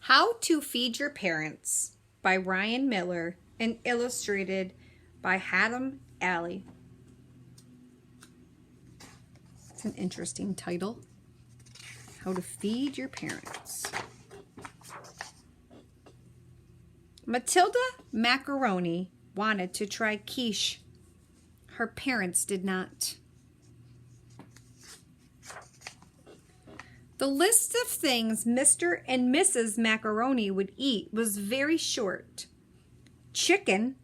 How to Feed Your Parents by Ryan Miller and illustrated by Hatem Ali. It's an interesting title. How to Feed Your Parents. Matilda Macaroni wanted to try quiche. Her parents did not. The list of things Mr. and Mrs. Macaroni would eat was very short. Chicken,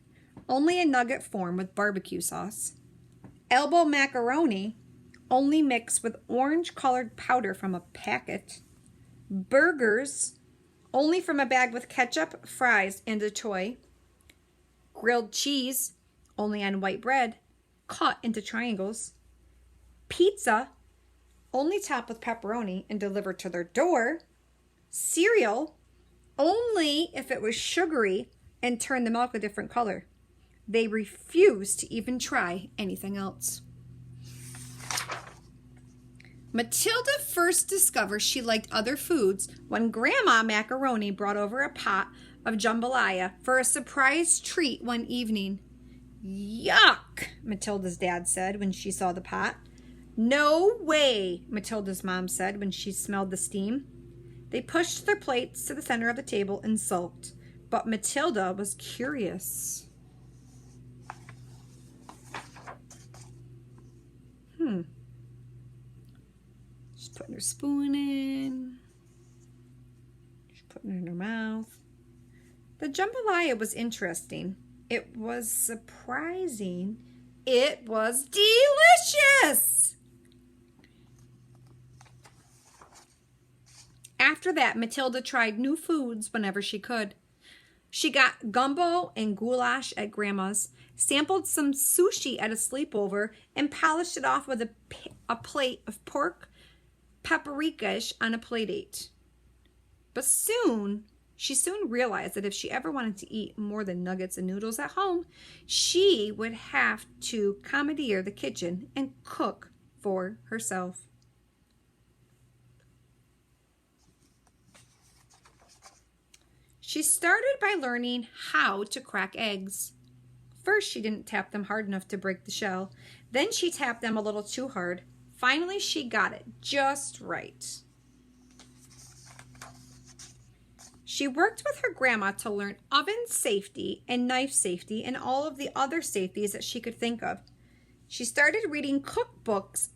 only in nugget form with barbecue sauce. Elbow macaroni, only mixed with orange-colored powder from a packet. Burgers, only from a bag with ketchup, fries, and a toy. Grilled cheese, only on white bread, cut into triangles. Pizza, only topped with pepperoni and delivered to their door. Cereal, only if it was sugary and turned the milk a different color. They refused to even try anything else. Matilda first discovered she liked other foods when Grandma Macaroni brought over a pot of jambalaya for a surprise treat one evening. Yuck, Matilda's dad said when she saw the pot. No way, Matilda's mom said when she smelled the steam. They pushed their plates to the center of the table and sulked, but Matilda was curious. She's putting her spoon in. She's putting it in her mouth. The jambalaya was interesting. It was surprising. It was delicious! After that, Matilda tried new foods whenever she could. She got gumbo and goulash at Grandma's, sampled some sushi at a sleepover, and polished it off with a plate of pork paprikash on a play date. But she soon realized that if she ever wanted to eat more than nuggets and noodles at home, she would have to commandeer the kitchen and cook for herself. She started by learning how to crack eggs. First, she didn't tap them hard enough to break the shell. Then she tapped them a little too hard. Finally, she got it just right. She worked with her grandma to learn oven safety and knife safety and all of the other safeties that she could think of. She started reading cookbooks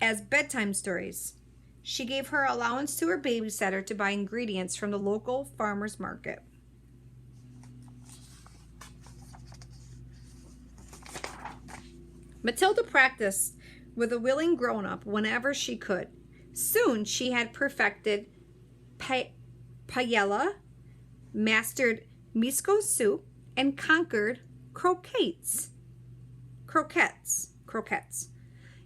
as bedtime stories. She gave her allowance to her babysitter to buy ingredients from the local farmer's market. Matilda practiced with a willing grown-up whenever she could. Soon she had perfected paella, mastered miso soup, and conquered croquettes.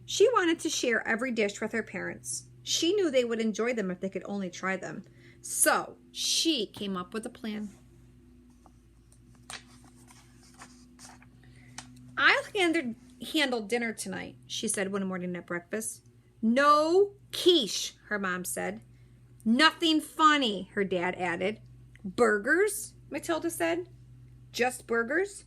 She wanted to share every dish with her parents. She knew they would enjoy them if they could only try them. So she came up with a plan. I'll handle dinner tonight, she said one morning at breakfast. No quiche, her mom said. Nothing funny, her dad added. Burgers, Matilda said. Just burgers?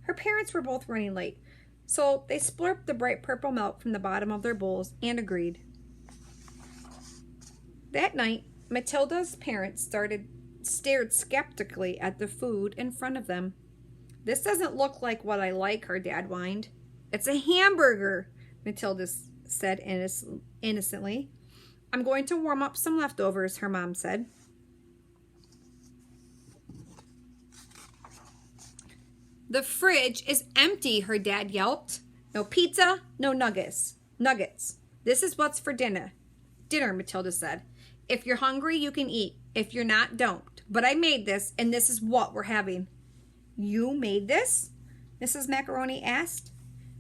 Her parents were both running late, so they slurped the bright purple milk from the bottom of their bowls and agreed. That night, Matilda's parents stared skeptically at the food in front of them. This doesn't look like what I like, her dad whined. It's a hamburger, Matilda said innocently. I'm going to warm up some leftovers, her mom said. The fridge is empty, her dad yelped. No pizza, no nuggets. This is what's for dinner. Dinner, Matilda said. If you're hungry, you can eat. If you're not, don't. But I made this, and this is what we're having. You made this? Mrs. Macaroni asked.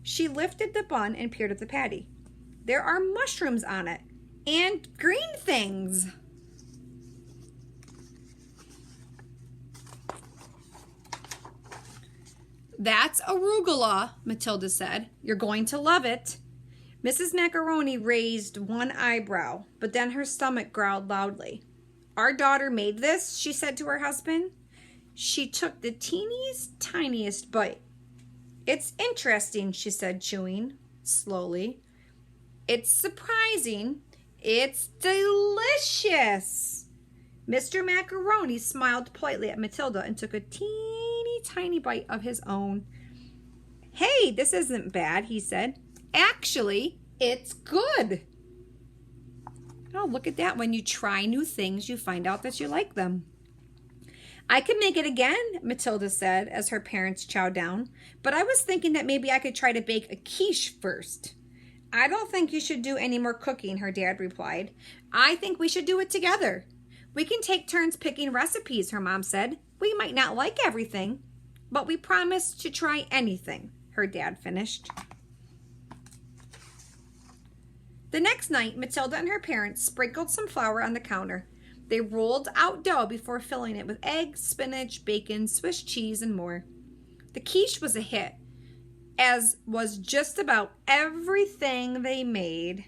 She lifted the bun and peered at the patty. There are mushrooms on it, and green things. That's arugula, Matilda said. You're going to love it. Mrs. Macaroni raised one eyebrow, but then her stomach growled loudly. Our daughter made this, she said to her husband. She took the teeniest, tiniest bite. It's interesting, she said, chewing slowly. It's surprising. It's delicious. Mr. Macaroni smiled politely at Matilda and took a teeny tiny bite of his own. Hey, this isn't bad, he said. Actually, it's good. Oh, look at that. When you try new things, you find out that you like them. I could make it again, Matilda said as her parents chowed down. But I was thinking that maybe I could try to bake a quiche first. I don't think you should do any more cooking, her dad replied. I think we should do it together. We can take turns picking recipes, her mom said. We might not like everything, but we promise to try anything, her dad finished. The next night, Matilda and her parents sprinkled some flour on the counter. They rolled out dough before filling it with eggs, spinach, bacon, Swiss cheese, and more. The quiche was a hit, as was just about everything they made.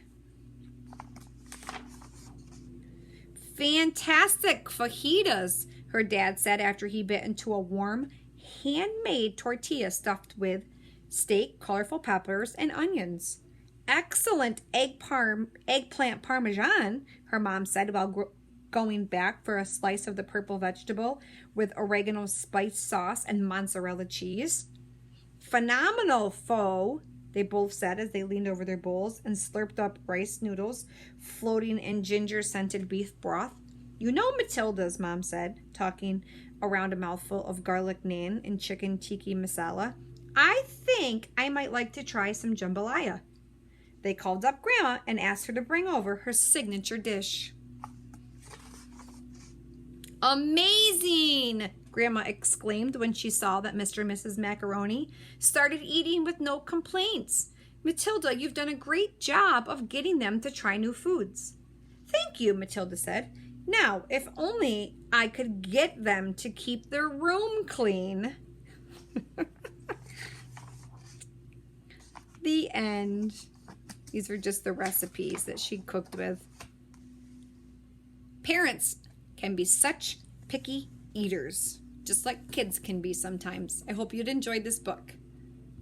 Fantastic fajitas, her dad said after he bit into a warm, handmade tortilla stuffed with steak, colorful peppers, and onions. Excellent eggplant parmesan, her mom said while going back for a slice of the purple vegetable with oregano spice sauce and mozzarella cheese. Phenomenal pho, they both said as they leaned over their bowls and slurped up rice noodles floating in ginger-scented beef broth. You know, Matilda's mom said, talking around a mouthful of garlic naan and chicken tikka masala. I think I might like to try some jambalaya. They called up Grandma and asked her to bring over her signature dish. Amazing! Grandma exclaimed when she saw that Mr. and Mrs. Macaroni started eating with no complaints. Matilda, you've done a great job of getting them to try new foods. Thank you, Matilda said. Now, if only I could get them to keep their room clean. The end. These were just the recipes that she cooked with. Parents can be such picky eaters, just like kids can be sometimes. I hope you'd enjoyed this book.